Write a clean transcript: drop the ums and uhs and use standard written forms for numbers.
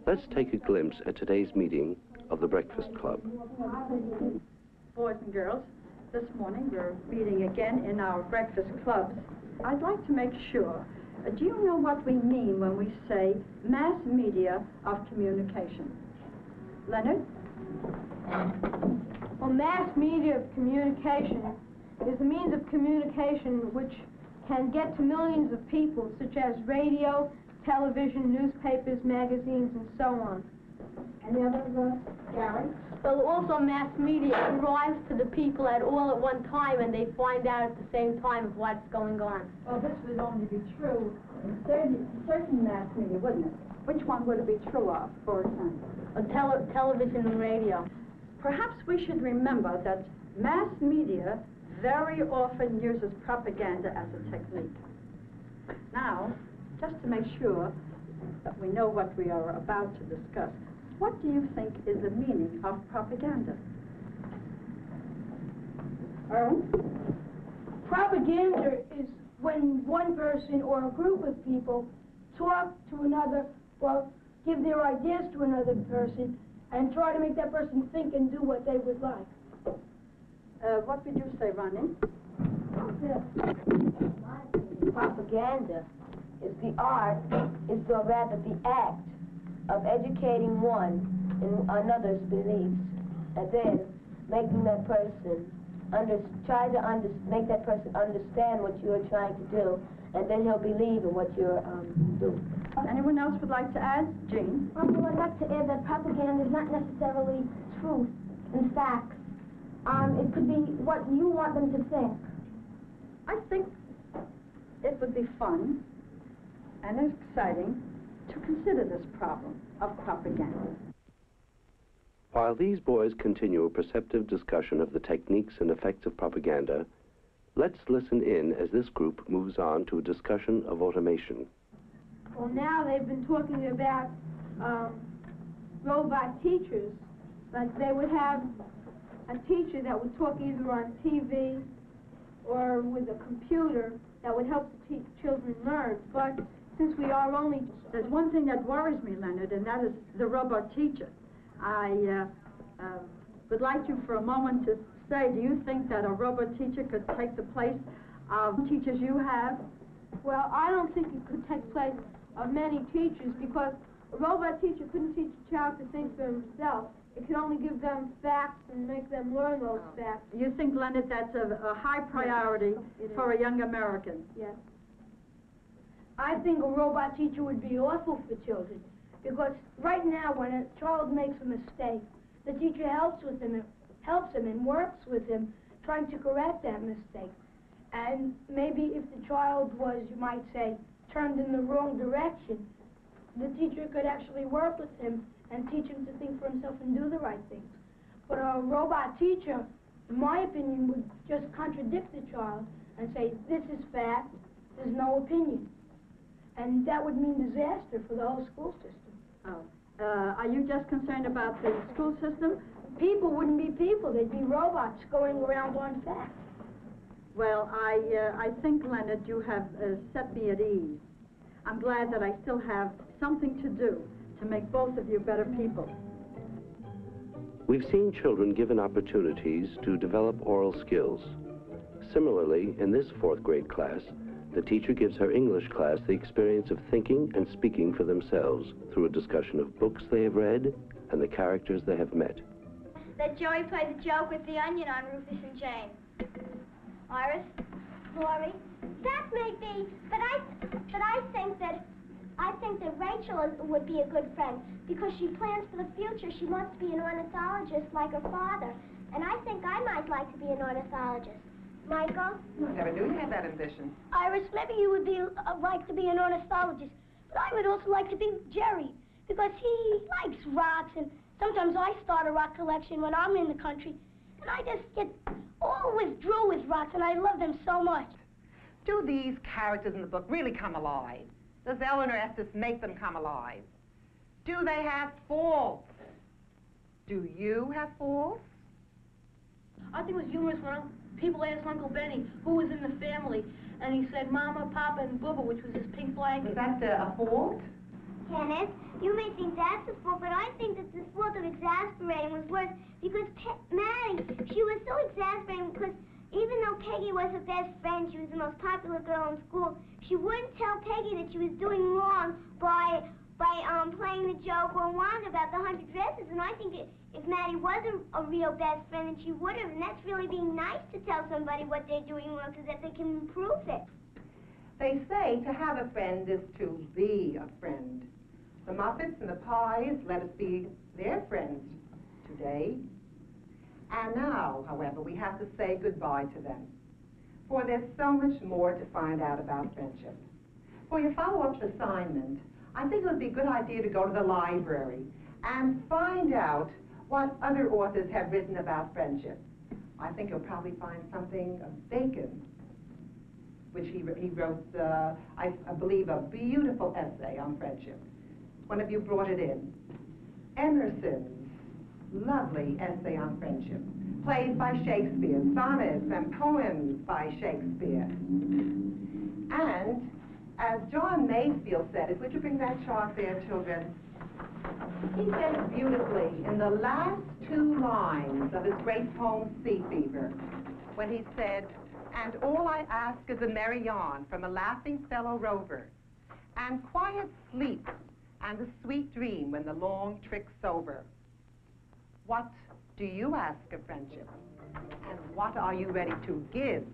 Let's take a glimpse at today's meeting of the Breakfast Club. Boys and girls, this morning we're meeting again in our breakfast clubs. I'd like to make sure, do you know what we mean when we say mass media of communication? Leonard? Well, mass media of communication is the means of communication which can get to millions of people, such as radio, television, newspapers, magazines, and so on. Any other, Gary? Well, also mass media arrives to the people all at one time, and they find out at the same time of what's going on. Well, this would only be true in certain mass media, wouldn't it? Which one would it be true of, for example? Television and radio. Perhaps we should remember that mass media very often uses propaganda as a technique. Now, just to make sure that we know what we are about to discuss, what do you think is the meaning of propaganda? Earl? Propaganda is when one person or a group of people talk to another, well, give their ideas to another person and try to make that person think and do what they would like. What would you say, Ronnie? Propaganda is the art, or rather the act of educating one in another's beliefs, and then making that person make that person understand what you are trying to do, and then he'll believe in what you're doing. Anyone else would like to add? Jean? Well, I'd like to add that propaganda is not necessarily truth and facts. It could be what you want them to think. I think it would be fun and exciting to consider this problem of propaganda. While these boys continue a perceptive discussion of the techniques and effects of propaganda, let's listen in as this group moves on to a discussion of automation. Well, now they've been talking about robot teachers. Like they would have a teacher that would talk either on TV or with a computer that would help the children learn. But since we are only... There's one thing that worries me, Leonard, and that is the robot teacher. I would like you for a moment to say, do you think that a robot teacher could take the place of teachers you have? Well, I don't think it could take place of many teachers because a robot teacher couldn't teach a child to think for himself. It could only give them facts and make them learn those facts. You think, Leonard, that's a high priority for a young American? Yes. I think a robot teacher would be awful for children because right now when a child makes a mistake, the teacher helps him and works with him trying to correct that mistake. And maybe if the child was, you might say, turned in the wrong direction, the teacher could actually work with him and teach him to think for himself and do the right things. But a robot teacher, in my opinion, would just contradict the child and say, this is fact, there's no opinion. And that would mean disaster for the whole school system. Oh. Are you just concerned about the school system? People wouldn't be people, they'd be robots going around on facts. Well, I think, Leonard, you have set me at ease. I'm glad that I still have something to do to make both of you better people. We've seen children given opportunities to develop oral skills. Similarly, in this fourth grade class, the teacher gives her English class the experience of thinking and speaking for themselves through a discussion of books they have read and the characters they have met. That Joey plays a joke with the onion on Rufus and Jane. Iris? Lori? That may be, but I think that Rachel would be a good friend because she plans for the future. She wants to be an ornithologist like her father, and I think I might like to be an ornithologist. Michael? I never knew you had that ambition. Iris, maybe you would like to be an ornithologist, but I would also like to be Jerry because he likes rocks, and sometimes I start a rock collection when I'm in the country, and I just get all withdrew with rocks, and I love them so much. Do these characters in the book really come alive? Does Eleanor Estes make them come alive? Do they have faults? Do you have faults? I think it was humorous when people asked Uncle Benny who was in the family, and he said Mama, Papa, and Bubba, which was his pink blanket. Was that a fault? Kenneth. You may think that's the fault, but I think that the fault of exasperating was worse because Maddie, she was so exasperating because even though Peggy was her best friend, she was the most popular girl in school, she wouldn't tell Peggy that she was doing wrong by playing the joke on Wanda about the 100 dresses. And I think if Maddie wasn't a real best friend, then she would have. And that's really being nice to tell somebody what they're doing wrong so that they can improve it. They say to have a friend is to be a friend. The Muppets and the Pies let us be their friends today. And now, however, we have to say goodbye to them. For there's so much more to find out about friendship. For your follow-up assignment, I think it would be a good idea to go to the library and find out what other authors have written about friendship. I think you'll probably find something of Bacon, which he wrote, I believe, a beautiful essay on friendship. One of you brought it in. Emerson's lovely essay on friendship, plays by Shakespeare, sonnets and poems by Shakespeare. And as John Masefield said it, would you bring that chart there, children? He said it beautifully in the last 2 lines of his great poem, Sea Fever, when he said, "And all I ask is a merry yarn from a laughing fellow rover, and quiet sleep, and a sweet dream when the long trick's over." What do you ask of friendship? And what are you ready to give